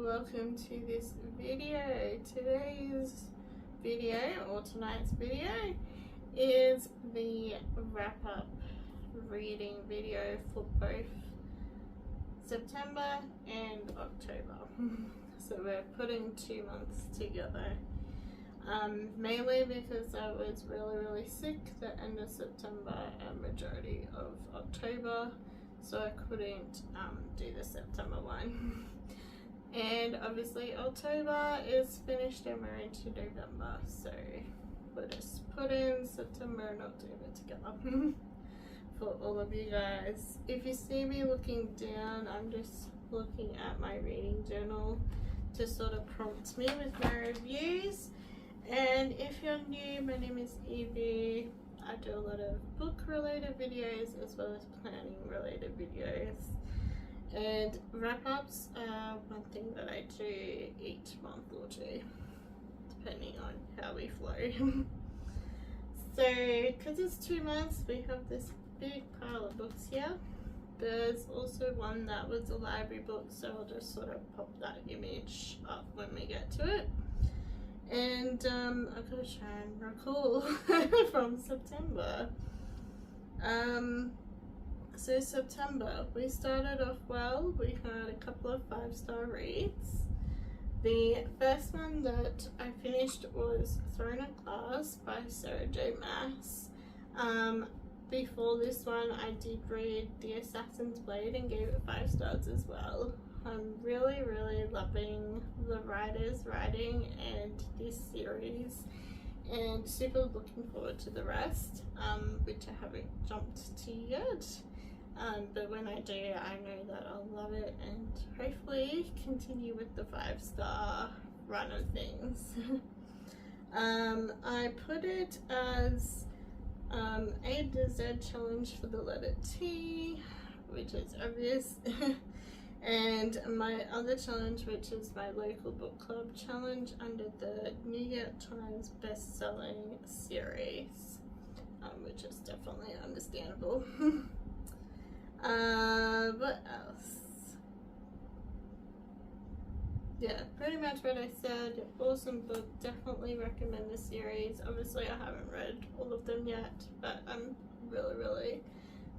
welcome to this video. Today's video, or tonight's video, is the wrap-up reading video for both September and October. So we're putting 2 months together. Mainly because I was really sick the end of September and majority of October, so I couldn't do the September one. And obviously October is finished and we're into November, so we'll just put in September and October together for all of you guys. If you see me looking down, I'm just looking at my reading journal to sort of prompt me with my reviews. And if you're new, my name is Evie. I do a lot of book related videos as well as planning related videos. And wrap-ups are one thing that I do each month or two, depending on how we flow. So, because it's 2 months, we have this big pile of books here. There's also one that was a library book, so I'll just sort of pop that image up when we get to it. And I've got to try and recall from September. So September, we started off well. We had a couple of 5-star reads. The first one that I finished was Throne of Glass by Sarah J Maas. Before this one, I did read The Assassin's Blade and gave it 5 stars as well. I'm really loving the writer's writing and this series, and super looking forward to the rest, which I haven't jumped to yet. But when I do, I know that I'll love it and hopefully continue with the 5-star run of things. I put it as A to Z challenge for the letter T, which is obvious. And my other challenge, which is my local book club challenge under the New York Times best-selling series, which is definitely understandable. What else? Yeah, pretty much what I said. Awesome book, definitely recommend the series. Obviously I haven't read all of them yet, but I'm really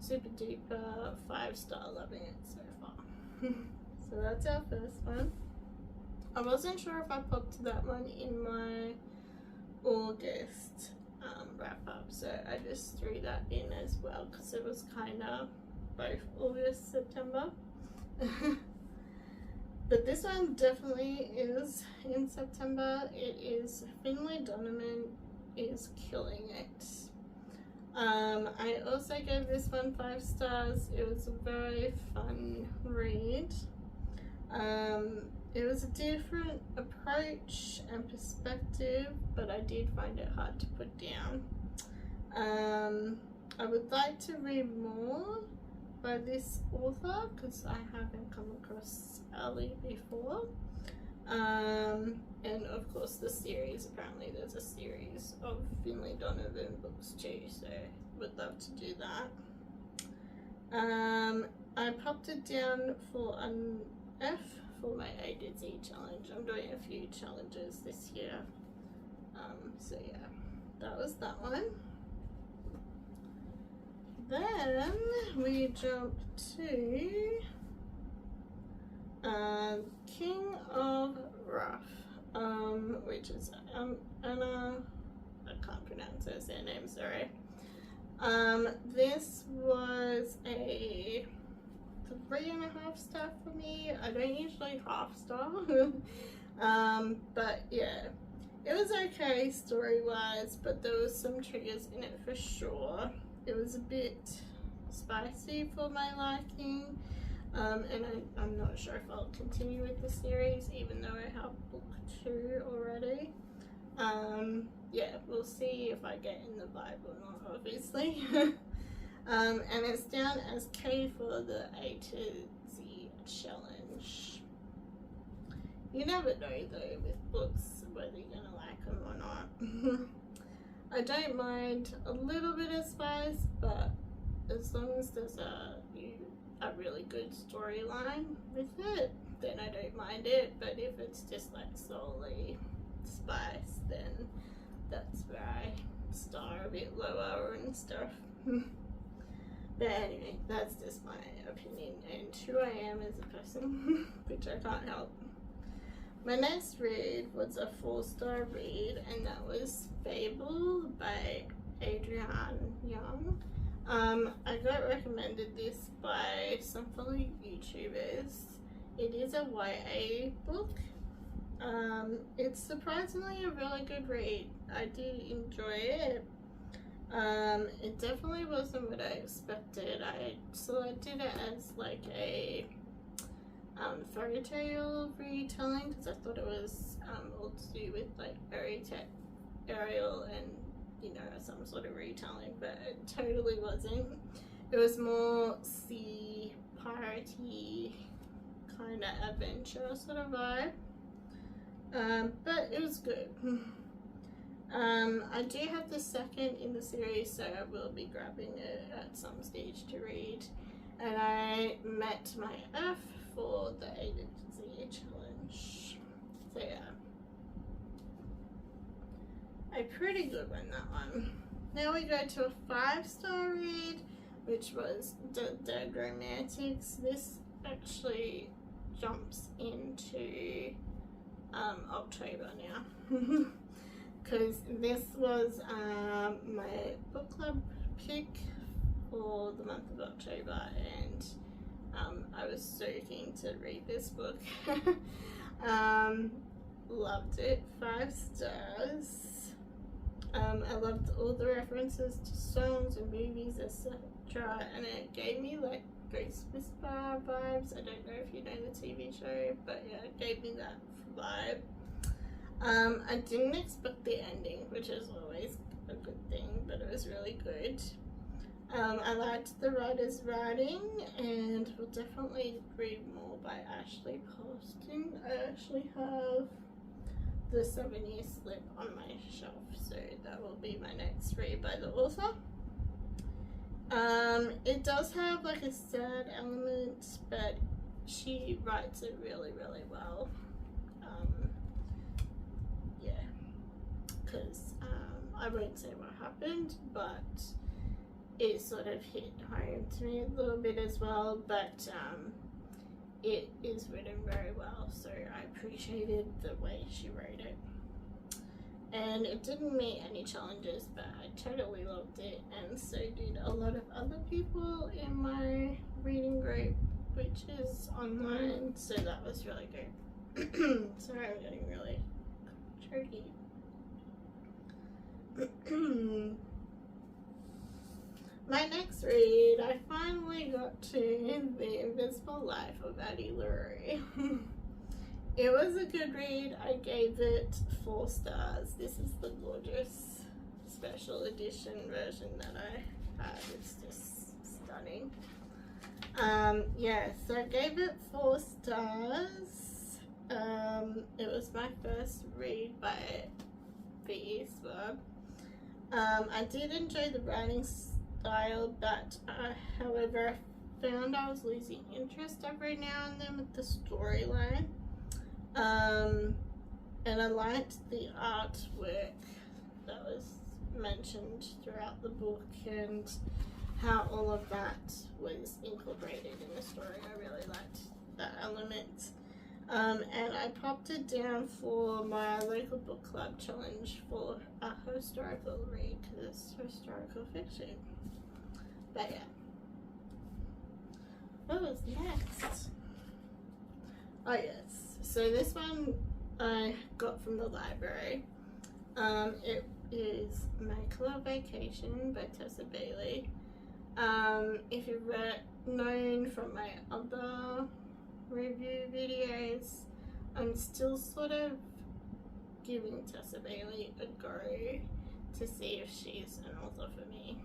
super duper 5-star loving it so far. So that's our first one. I wasn't sure if I popped that one in my August wrap up, so I just threw that in as well because it was kind of both August, September. But this one definitely is in September. It is Finlay Donovan is Killing It. I also gave this one 5 stars. It was a very fun read. It was a different approach and perspective, but I did find it hard to put down. I would like to read more by this author because I haven't come across Ali before. And of course the series, apparently there's a series of Finlay Donovan books too, so would love to do that. I popped it down for an F for my A to Z challenge. I'm doing a few challenges this year. So yeah, that was that one. Then we jump to King of Wrath, which is Anna, I can't pronounce her surname, sorry. This was a 3.5 star for me. I don't usually half star. But yeah, it was okay story wise, but there was some triggers in it for sure. It was a bit spicy for my liking. And I'm not sure if I'll continue with the series, even though I have book 2 already. Yeah, we'll see if I get in the vibe or not, obviously. And it's down as K for the A to Z challenge. You never know though with books whether you're gonna like them or not. I don't mind a little bit of spice, but as long as there's a really good storyline with it, then I don't mind it, but if it's just like solely spice, then that's where I star a bit lower and stuff. But anyway, that's just my opinion and who I am as a person, which I can't help. My next read was a 4-star read, and that was Fable by Adrienne Young. I got recommended this by some fellow YouTubers. It is a YA book. It's surprisingly a really good read. I did enjoy it. It definitely wasn't what I expected. I selected it as like a fairy tale retelling because I thought it was all to do with like Ariel and, you know, some sort of retelling, but it totally wasn't. It was more sea piratey kind of adventure sort of vibe, but it was good. I do have the second in the series, so I will be grabbing it at some stage to read, and I met my F for the A to Z challenge, so yeah, a pretty good one, that one. Now we go to a 5-star read, which was Dead Romantics. This actually jumps into October now. Because this was my book club pick for the month of October, and I was so keen to read this book. Loved it, 5 stars. I loved all the references to songs and movies, etc., and it gave me like Ghost Whisperer vibes. I don't know if you know the TV show, but yeah, it gave me that vibe. I didn't expect the ending, which is always a good thing, but it was really good. I liked the writer's writing, and will definitely read more by Ashley Poston. I actually have the 7-Year Slip on my shelf, so that will be my next read by the author. It does have like a sad element, but she writes it really, really well. Because I won't say what happened, but it sort of hit home to me a little bit as well, but it is written very well, so I appreciated the way she wrote it. And it didn't meet any challenges, but I totally loved it, and so did a lot of other people in my reading group, which is online, so that was really good. Sorry, I'm getting really choky. My next read, I finally got to The Invisible Life of Addie LaRue. It was a good read. I gave it 4 stars. This is the gorgeous special edition version that I had. It's just stunning. Yeah, so I gave it 4 stars. It was my first read by V.E. Schwab. I did enjoy the writing style, but however, I found I was losing interest every now and then with the storyline. And I liked the artwork that was mentioned throughout the book and how all of that was incorporated in the story. I really liked that element. And I popped it down for my local book club challenge for a historical read, because it's historical fiction. But yeah. What was next? Oh yes, so this one I got from the library. It is Make Love Vacation by Tessa Bailey. If you've known from my other review videos, I'm still sort of giving Tessa Bailey a go to see if she's an author for me.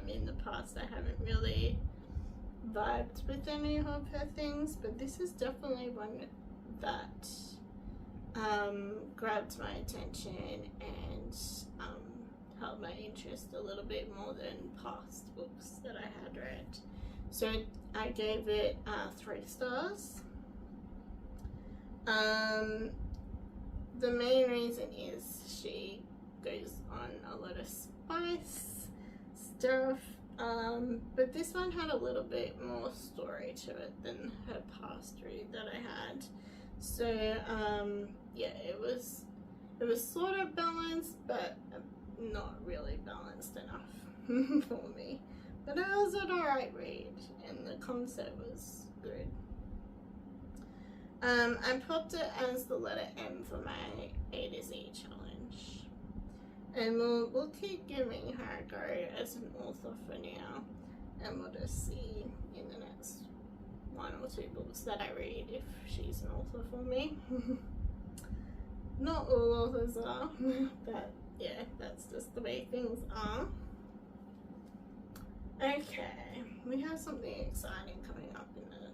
In the past I haven't really vibed with any of her things, but this is definitely one that grabbed my attention and held my interest a little bit more than past books that I had read. So I gave it 3 stars. The main reason is she goes on a lot of spice stuff, but this one had a little bit more story to it than her past read that I had. So yeah, it was sort of balanced, but not really balanced enough for me. But it was an alright read, and the concept was good. I popped it as the letter M for my A to Z challenge, and we'll keep giving her a go as an author for now, and we'll just see in the next 1 or 2 books that I read if she's an author for me. Not all authors are, but yeah, that's just the way things are. Okay, we have something exciting coming up in the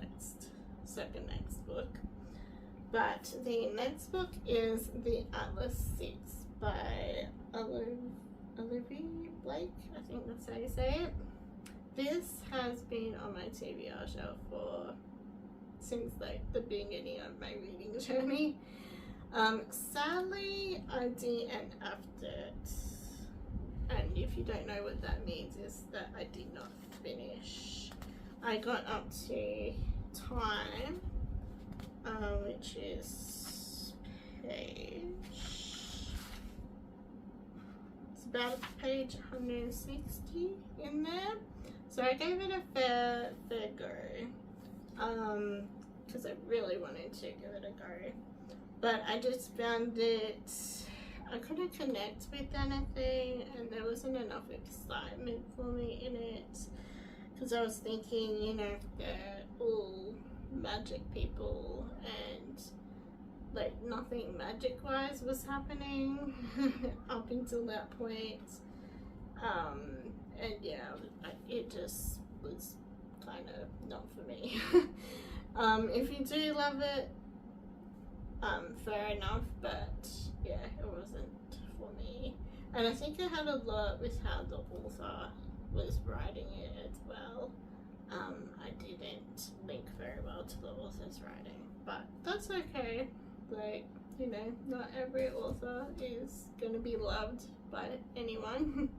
next book. But the next book is The Atlas 6 by Olivia Blake, I think that's how you say it. This has been on my TBR shelf since like the beginning of my reading journey. Sadly, I DNF'd it, and if you don't know what that means, is that I did not finish. I got up to time, which is it's about page 160 in there. So I gave it a fair go, because I really wanted to give it a go. But I just found it, I couldn't connect with anything, and there wasn't enough excitement for me in it. Because I was thinking, you know, they're all magic people, and like nothing magic wise was happening up until that point. And yeah, it just was kind of not for me. If you do love it, fair enough, but yeah, it wasn't for me. And I think it had a lot with how the author was writing it as well. I didn't link very well to the author's writing, but that's okay. Like, you know, not every author is gonna be loved by anyone.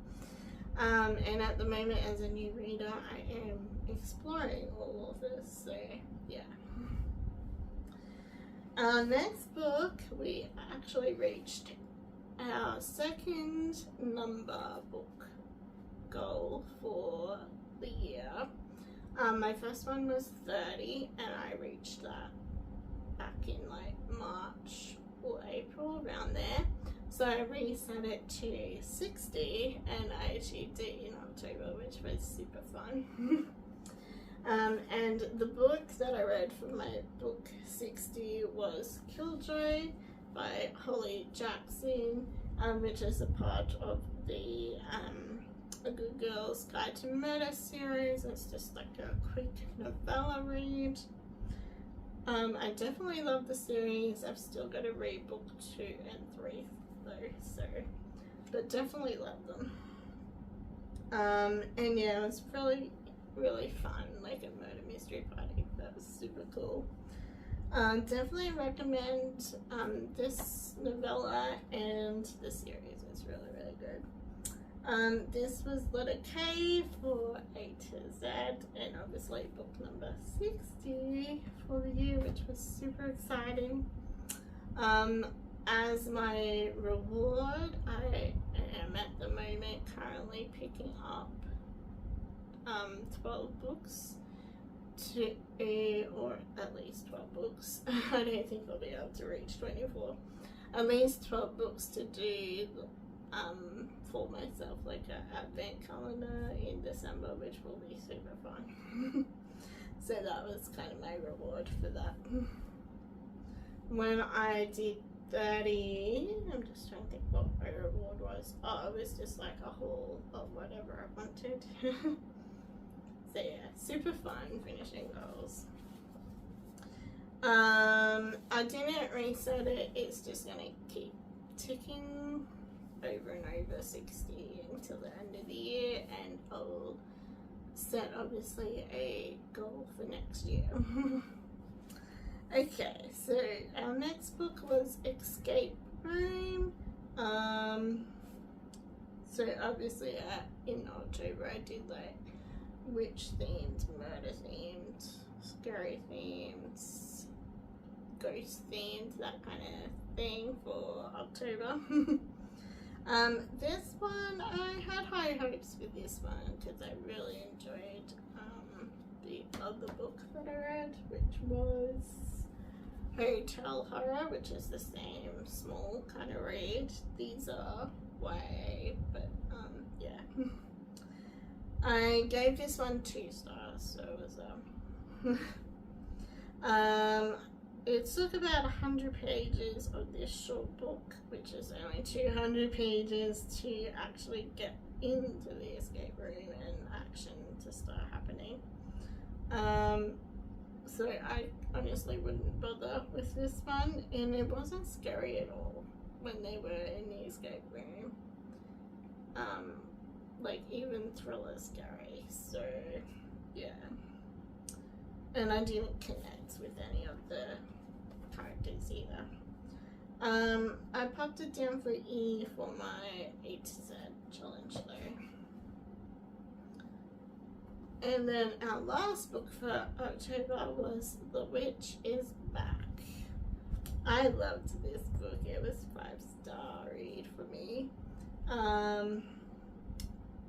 And at the moment, as a new reader, I am exploring all authors, so yeah. Our next book, we actually reached our second number book goal for the year. My first one was 30, and I reached that back in like March or April, around there. So I reset it to 60, and I achieved it in October, which was super fun. And the book that I read for my book 60 was Killjoy by Holly Jackson, which is a part of the A Good Girl's Guide to Murder series. It's just like a quick novella read. I definitely love the series. I've still got to read book 2 and 3 though, so, but definitely love them. And yeah, it was really fun, like a murder mystery party. That was super cool. Definitely recommend this novella and the series. It's really good. This was letter K for A to Z, and obviously book number 60 for the year, which was super exciting. As my reward, I am at the moment currently picking up 12 books or at least 12 books. I don't think I'll be able to reach 24. At least 12 books to do for myself, like an advent calendar in December, which will be super fun. So that was kind of my reward for that. When I did 30, I'm just trying to think what my reward was. Oh, it was just like a haul of whatever I wanted. So yeah, super fun finishing goals. I didn't reset it, it's just gonna keep ticking over and over 60 until the end of the year, and I'll set obviously a goal for next year. Okay, so our next book was Escape Room. So obviously in October I did like witch themed, murder themed, scary themed, ghost themed, that kind of thing for October. This one, I had high hopes for this one because I really enjoyed the other book that I read, which was Hotel Horror, which is the same small kind of read. These are YA, but yeah. I gave this one 2 stars, so it was it took about 100 pages of this short book, which is only 200 pages, to actually get into the escape room and action to start happening. So I honestly wouldn't bother with this one, and it wasn't scary at all when they were in the escape room. Like even thriller scary, so yeah. And I didn't connect with any of the characters either. I popped it down for E for my A to Z challenge though. And then our last book for October was The Witch is Back. I loved this book. It was 5-star read for me.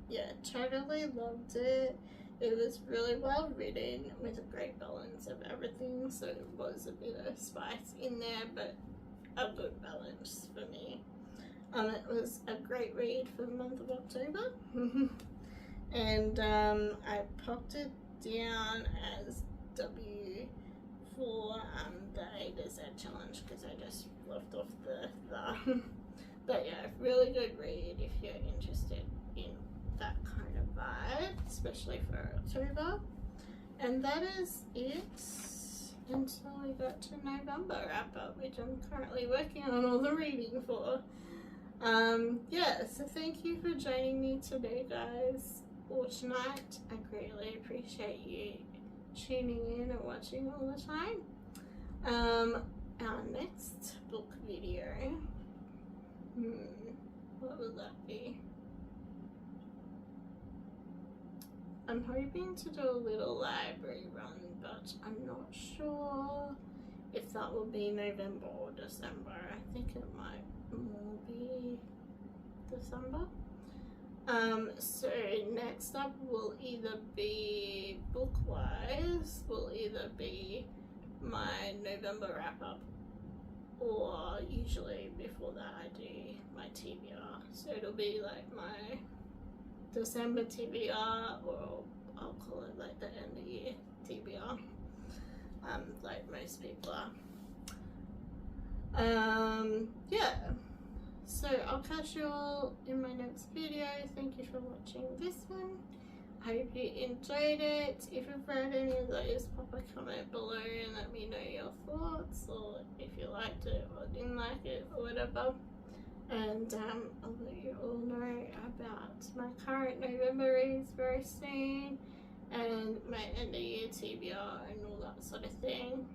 Yeah, totally loved it. It was really well written with a great balance of everything, so it was a bit of spice in there, but a good balance for me. It was a great read for the month of October. And I popped it down as W for the A to Z challenge because I just left off the but yeah, really good read if you're interested in that kind of vibe, especially for October. And that is it until we got to November wrap up, which I'm currently working on all the reading for. Yeah, so thank you for joining me today, guys, or tonight. I greatly appreciate you tuning in and watching all the time. Our next book video, what will that be? I'm hoping to do a little library run, but I'm not sure if that will be November or December. I think it might more be December. So next up will either be book-wise, will either be my November wrap-up, or usually before that I do my TBR. So it'll be like my December TBR, or I'll call it like the end of year TBR, like most people are. Yeah, so I'll catch you all in my next video. Thank you for watching this one. I hope you enjoyed it. If you've read any of those, pop a comment below and let me know your thoughts, or if you liked it or didn't like it or whatever. And I'll let you all know about my current November reads very soon, and my end of year TBR and all that sort of thing.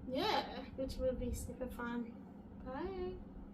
Yeah, which will be super fun. Bye.